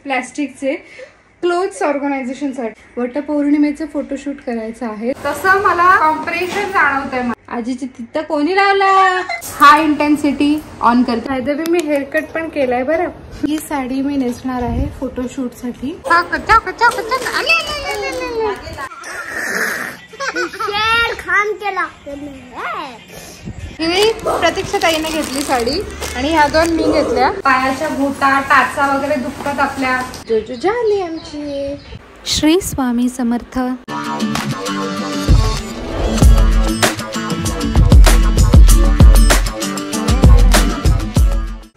प्लॅस्टिकचे clothes ऑर्गनायझेशनसाठी वटपौर्णिमेचं photoshoot करायचं आहे. तसं मला कॉम्प्रेशन जाणवतंय. आजीची तिथं कोणी लावला. हाय इंटेन्सिटी ऑन करते. फायदा मी हेअरकट पण केलाय बरं. ही साडी मी नेसणार आहे फोटोशूट साठी. ही प्रतीक्षाताईने घेतली साडी आणि ह्या दोन मी घेतल्या. पायाच्या बोटा टाचा वगैरे दुखतात आपल्या. जोजो झाली आमची. श्री स्वामी समर्थ.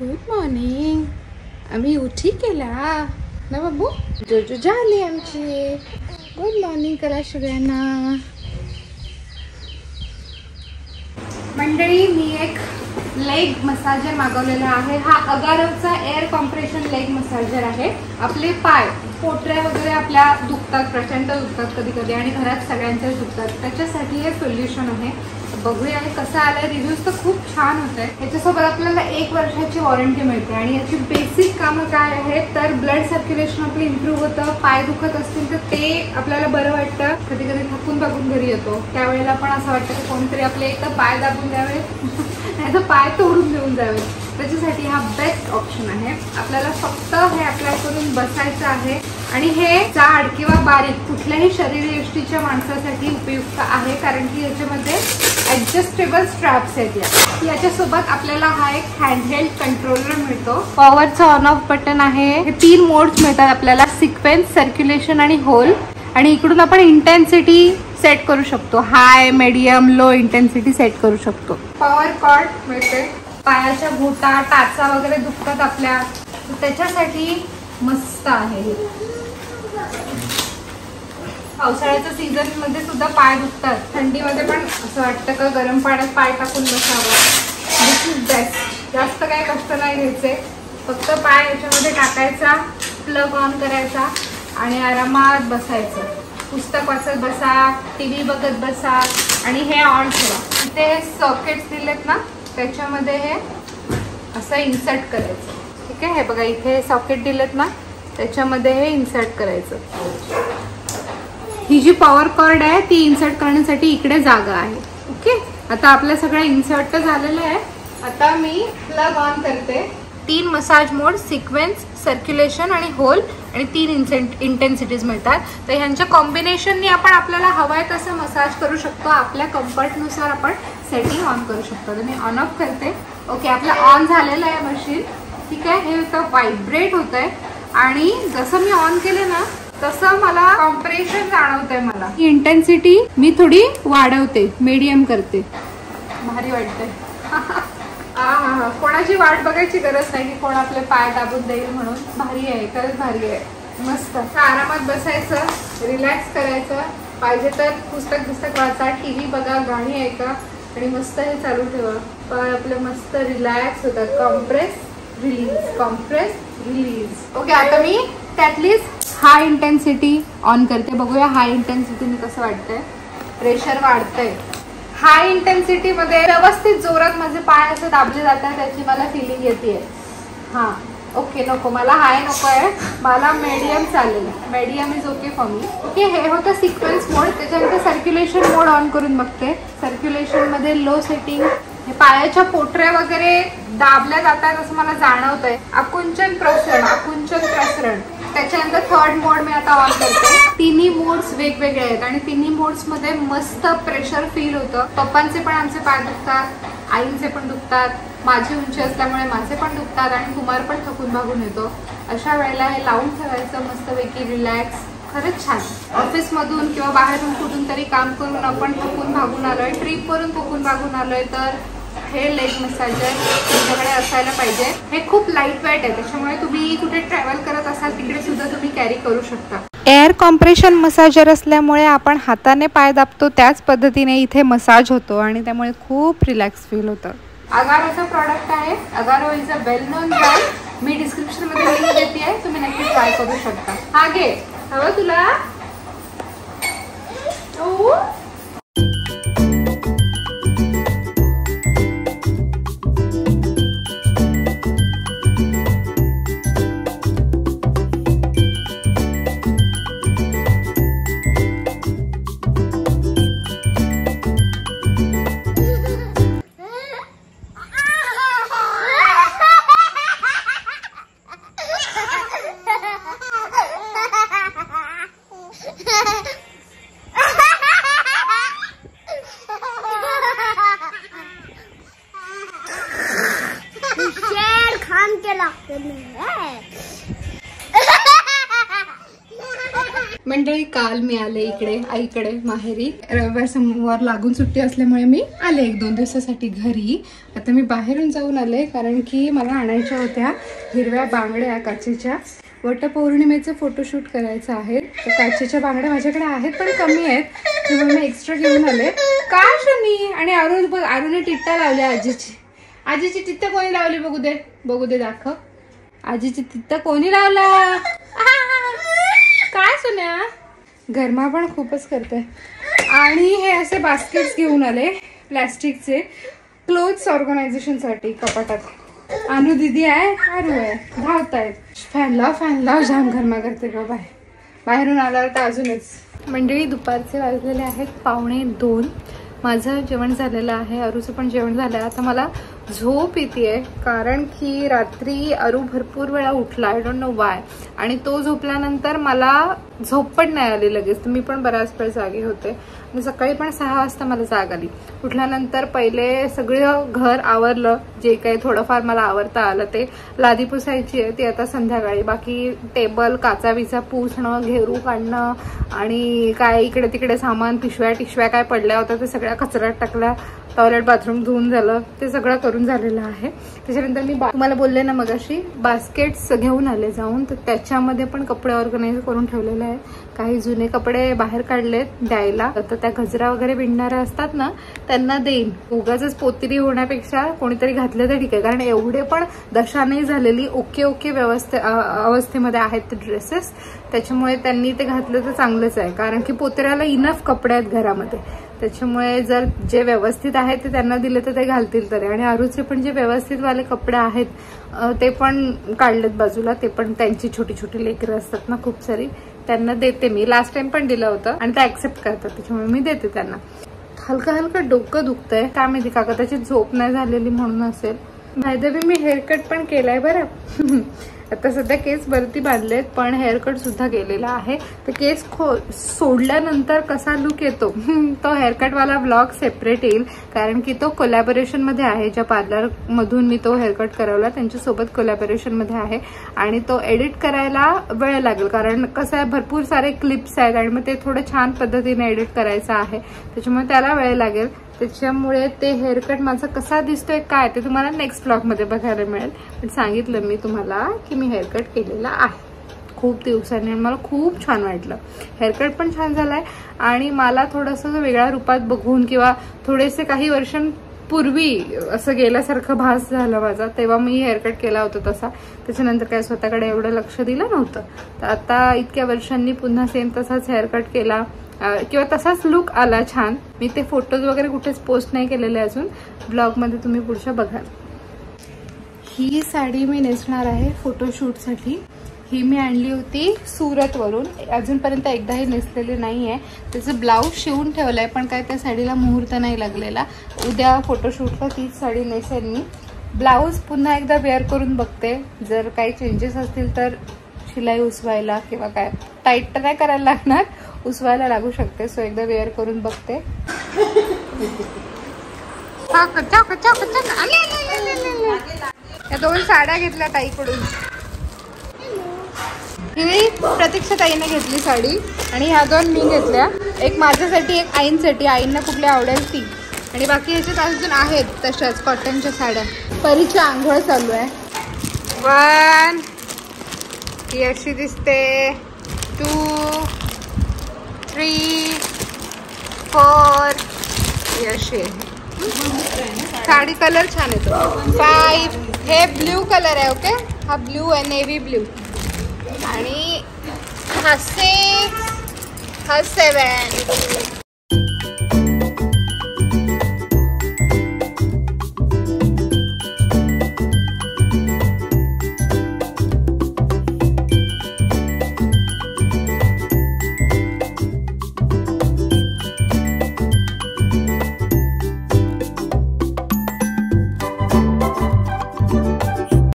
Good morning. आम्ही उठी केला ना बाबू. जोजो झाली आमची. गुड मॉर्निंग करा सगळ्यांना. मंडळी मी एक लेग मसाजर मागवलेला आहे. हा अगारोचा एअर कॉम्प्रेशन लेग मसाजर आहे. आपले पाय पोटऱ्या वगैरे आपल्या दुखतात, प्रचंड दुखतात कधी कधी आणि घरात सगळ्यांच्याच दुखतात. त्याच्यासाठी हे सोल्युशन आहे. बघूया हे कसं आलंय. रिव्ह्यूज तर खूप छान होत आहे. याच्यासोबत आपल्याला 1 वर्षाची वॉरंटी मिळते आणि याची बेसिक कामं काय आहेत तर ब्लड सर्क्युलेशन आपलं इम्प्रूव्ह होतं. पाय दुखत असतील तर ते आपल्याला बरं वाटतं. कधी कधी थकून बघून घरी येतो त्यावेळेला पण असं वाटतं की कोणतरी आपले एक तर पाय दाबून द्यावे नाही तर पाय तोडून देऊन जावे. त्याच्यासाठी हा बेस्ट ऑप्शन आहे. आपल्याला फक्त हे अप्लाय करून बसायचं आहे आणि हे जाड किंवा बारीक कुठल्याही शरीरयष्टीच्या माणसासाठी उपयुक्त आहे कारण की याच्यामध्ये ऍडजस्टेबल स्ट्रॅप्स आहेत. याच्यासोबत आपल्याला हा एक हँडहेल्ड कंट्रोलर मिळतो. पॉवरचं ऑन ऑफ बटन आहे. हे 3 मोड्स मिळतात आपल्याला, सिक्वेन्स, सर्क्युलेशन आणि होल. आणि इकडून आपण इंटेन्सिटी सेट करू शकतो. हाय, मीडियम, लो इंटेन्सिटी सेट करू शकतो. पॉवर कॉर्ड मिळते. पायाच्या बोटा टाचा वगैरे दुखतात आपल्या त्याच्यासाठी मस्त आहे. पावसाळ्याच्या सीझन मध्ये सुद्धा पाय दुखतात. थंडीमध्ये पण असं वाटतं का गरम पाण्यात पाय टाकून बसावं. दिस इज बेस्ट. जास्त काही कष्ट नाही घ्यायचे. फक्त पाय याच्यामध्ये टाकायचा, प्लग ऑन करायचा आणि आरामात बसायचं. पुस्तक वाचत बसा, टीव्ही बघत बसा आणि हे ऑन ठेवा. इथे सॉकेट्स दिलेत ना त्याच्यामध्ये हे असं इन्सर्ट करायचं. ठीक आहे. हे बघा इथे सॉकेट दिलेत ना त्याच्यामध्ये हे इन्सर्ट करायचं. ही जी पॉवर कॉर्ड आहे ती इन्सर्ट करण्यासाठी इकडे जागा आहे. ओके. आता आपल्या सगळं इन्सर्ट तर झालेलं आहे. आता मी प्लग ऑन करते. 3 मसाज मोड, सिक्वेन्स, सर्क्युलेशन आणि होल आणि 3 इंटेन्सिटीज मिळतात. तर ह्यांच्या कॉम्बिनेशननी आपण आपल्याला हवंय तसं मसाज करू शकतो. आपल्या कम्फर्टनुसार आपण सेटिंग ऑन करू शकतो. तर मी ऑन ऑफ करते. ओके. आपलं ऑन झालेलं आहे मशीन. ठीक आहे. हे आता व्हायब्रेट होत आहे आणि जसं मी ऑन केलं ना तसं मला कॉम्प्रेशन जाणवतंय. मला इंटेन्सिटी मी थोडी वाढवते, मीडियम करते. भारी वाटतंय. कोणाची वाट बघायची गरज नाही की कोण आपले पाय दाबून देईल म्हणून. भारी आहे, खरंच भारी आहे. मस्त आरामात बसायचं, रिलॅक्स करायचं. पाहिजे तर पुस्तक वाचा, टीव्ही बघा, गाणी ऐका आणि मस्त हे चालू ठेवा. पाय आपले मस्त रिलॅक्स होतात. Compress release, compress release. Okay. आता मी त्यातलीच हाय इंटेन्सिटी ऑन करते. बघूया हाय इंटेन्सिटीने कसं वाटतंय. प्रेशर वाढतंय. हाय इंटेन्सिटी मध्ये व्यवस्थित जोरात माझे पाय असे दाबले जातात त्याची मला फिलिंग येते. हां. ओके. नको, मला हाय नको आहे. मला मीडियम चालेल. Medium is okay for me. Okay. हे होतं सिक्वेन्स मोड. त्याच्यानंतर सर्क्युलेशन मोड ऑन करून बघते. सर्क्युलेशन मध्ये लो सेटिंग. हे पायाच्या पोटऱ्या वगैरे दाबल्या जातात असं मला जाणवतंय. आकुंचन प्रसरण. त्याच्यानंतर 3rd मोड मी आता ऑन करते. 3 मोड्स वेगवेगळे आहेत आणि 3 मोड्स मध्ये मस्त प्रेशर फील होतं. पप्पांचे पण आमचे पाय दुखतात, आईंचे पण दुखतात, माझी उंची असल्यामुळे माझे पण दुखतात आणि कुमार पण थकून भागून येतो. अशा वेळेला हे लावून ठेवायचं मस्तपैकी रिलॅक्स. खरंच छान. ऑफिसमधून किंवा बाहेरून कुठून तरी काम करून आपण थकून भागून आलोय, ट्रिपवरून थकून भागून आलोय तर हे लेग मसाजर तुमच्याकडे असायला पाहिजे. हे खूप लाईट वेट आहे त्याच्यामुळे तुम्ही कुठे ट्रॅव्हल करत असाल तिकडे सुद्धा तुम्ही कॅरी करू शकता. एअर कॉम्प्रेशन मसाजर असल्यामुळे आपण हाताने पाय दाबतो त्याच पद्धतीने इथे मसाज होतो आणि त्यामुळे खूप रिलॅक्स फील होतं. अगारोचा प्रॉडक्ट आहे. Agaro is a well non brand. Me description मध्ये लिंक देते आहे, तुम्ही नक्की ट्राय करू शकता. हा घे. हवं तुला? मंडळी काल मी आले इकडे आईकडे माहेरी. रविवार सोमवार लागून सुट्टी असल्यामुळे मी आले 1-2 दिवसासाठी घरी. आता मी बाहेरून जाऊन आले कारण की मला आणायच्या होत्या हिरव्या बांगड्या काचेच्या. वटपौर्णिमेचं फोटोशूट करायचं आहे. तर काचेच्या बांगड्या माझ्याकडे आहेत पण कमी आहेत, त्यामुळे मी एक्स्ट्रा घेऊन आले. का शनी आणि अरुने टिट्टा लावल्या आजीची. आजीची टिट्टा कोणी लावली बघू दे दाखव. आजीची टिट्टा कोणी लावला? काय सुन्या गरमा पण खूपच करते. आणि हे असे बास्केट्स घेऊन आले प्लॅस्टिकचे क्लोथ्स ऑर्गनायझेशनसाठी कपाटात. अनु दीदी आहे, आरू आहे, धावतायत. फॅन लाव जाम गरमा करते ग बाहेरून आल्यावर तर अजूनच. मंडळी दुपारचे वाजलेले आहेत 1:45. माझं जेवण झालेलं आहे, अरूचं पण जेवण झालं आहे. आता मला झोप येते कारण की रात्री अरू भरपूर वेळा उठला, आय डोंट नो वाय. आणि तो झोपल्यानंतर मला झोप पण नाही आली लगेच, तर मी पण बराच वेळ जागे होते. आणि सकाळी पण 6 वाजता मला जाग आली. उठल्यानंतर पहिले सगळं घर आवरलं, जे काही थोडंफार मला आवरता आलं ते. लादी पुसायची आहे ती आता संध्याकाळी. बाकी टेबल काचा विचा पुसणं, घेरू काढणं आणि काय इकडे तिकडे सामान पिशव्या काय पडल्या होत्या ते सगळ्या कचऱ्यात टाकल्या. टॉयलेट बाथरूम धुवून झालं, ते सगळं करून झालेलं आहे. त्याच्यानंतर मी तुम्हाला बोलले ना मगाशी बास्केट्स घेऊन आले जाऊन, तर त्याच्यामध्ये पण कपडे ऑर्गनाइज करून ठेवलेले आहे. काही जुने कपडे बाहेर काढलेत द्यायला. तर त्या गजरा वगैरे विणणाऱ्या असतात ना त्यांना देईन. उगाच पोतिरी होण्यापेक्षा कोणीतरी घातले तर ठीक आहे, कारण एवढे पण दशा नाही झालेली, ओके अवस्थेमध्ये आहेत ते ड्रेसेस. त्याच्यामुळे त्यांनी ते घातलं तर चांगलंच आहे, कारण की पोतऱ्याला इनफ कपडे आहेत घरामध्ये. त्याच्यामुळे जर जे व्यवस्थित आहेत ते त्यांना दिले तर ते घालतील तरी. आणि अरूचे पण जे व्यवस्थित वाले कपडे आहेत ते पण काढलेत बाजूला. ते पण त्यांची छोटी लेकरं असतात ना खूप सारी, त्यांना देते मी. लास्ट टाइम पण दिलं होतं आणि ते ऍक्सेप्ट करतात, त्याच्यामुळे मी देते त्यांना. हलकं डोकं दुखतंय, काय माहिती का त्याची झोप नाही झालेली म्हणून असेल. बाय मी हेअरकट पण केलाय बरं. आता सध्या केस वरती बांधलेत पण हेअरकट सुद्धा केलेला आहे. तर केस सोडल्यानंतर कसा लुक येतो तो हेअरकटवाला ब्लॉग सेपरेट येईल, कारण की तो कोलॅबोरेशन मध्ये आहे. ज्या पार्लर मधून मी तो हेअरकट करवला त्यांच्यासोबत कोलॅबोरेशन मध्ये आहे. आणि तो एडिट करायला वेळ लागेल, कारण कसं आहे भरपूर सारे क्लिप्स आहेत आणि मग ते थोडं छान पद्धतीने एडिट करायचं आहे, त्याच्यामुळे त्याला वेळ लागेल. त्याच्यामुळे ते हेअरकट माझा कसा दिसतोय काय ते तुम्हाला नेक्स्ट ब्लॉग मध्ये बघायला मिळेल. पण सांगितलं मी तुम्हाला की मी हेअरकट केलेला आहे खूप दिवसांनी आणि मला खूप छान वाटलं. हेअरकट पण छान झालाय आणि मला थोडंसं वेगळ्या रूपात बघून किंवा थोडेसे काही वर्षांपूर्वी असं गेल्यासारखं भास झालं माझा, तेव्हा मी हेअरकट केला होता तसा. त्याच्यानंतर काय स्वतःकडे एवढं लक्ष दिलं नव्हतं. तर आता इतक्या वर्षांनी पुन्हा सेम तसाच हेअरकट केला किंवा तसाच लुक आला छान. मी ते फोटोज वगैरे कुठेच पोस्ट नाही केलेले अजून, ब्लॉग मध्ये तुम्ही पुढच्या बघाल. ही साडी मी नेसणार आहे फोटोशूटसाठी. ही मी आणली होती सुरतवरून, अजूनपर्यंत एकदाही नेसलेली नाहीये. त्याचं ब्लाऊज शिवून ठेवलंय पण काय त्या साडीला मुहूर्त नाही लागलेला. उद्या फोटोशूटला तीच साडी नेसेन मी. ब्लाऊज पुन्हा एकदा वेअर करून बघते, जर काही चेंजेस असतील तर शिलाई उसवायला किंवा काय टाईट तर नाही करायला लागणार, उसवायला लागू शकते. सो एकदा वेअर करून बघते. या 2 साड्या घेतल्या ताईकडून. ही प्रतीक्षा ताईने घेतली साडी आणि ह्या 2 मी घेतल्या. एक माझ्यासाठी एक आईंसाठी, आईंना कुठली आवडेल ती. आणि बाकी ह्याच्यात अजून आहेत तशाच कॉटनच्या साड्या. परीची आंघोळ चालू आहे. 1 ही अशी दिसते, 2 3 4 ही अशी साडी. कलर छान येतो. 5 हे ब्ल्यू कलर आहे. ओके, हा ब्ल्यू आहे, नेव्ही ब्ल्यू. आणि हा 6 हा 7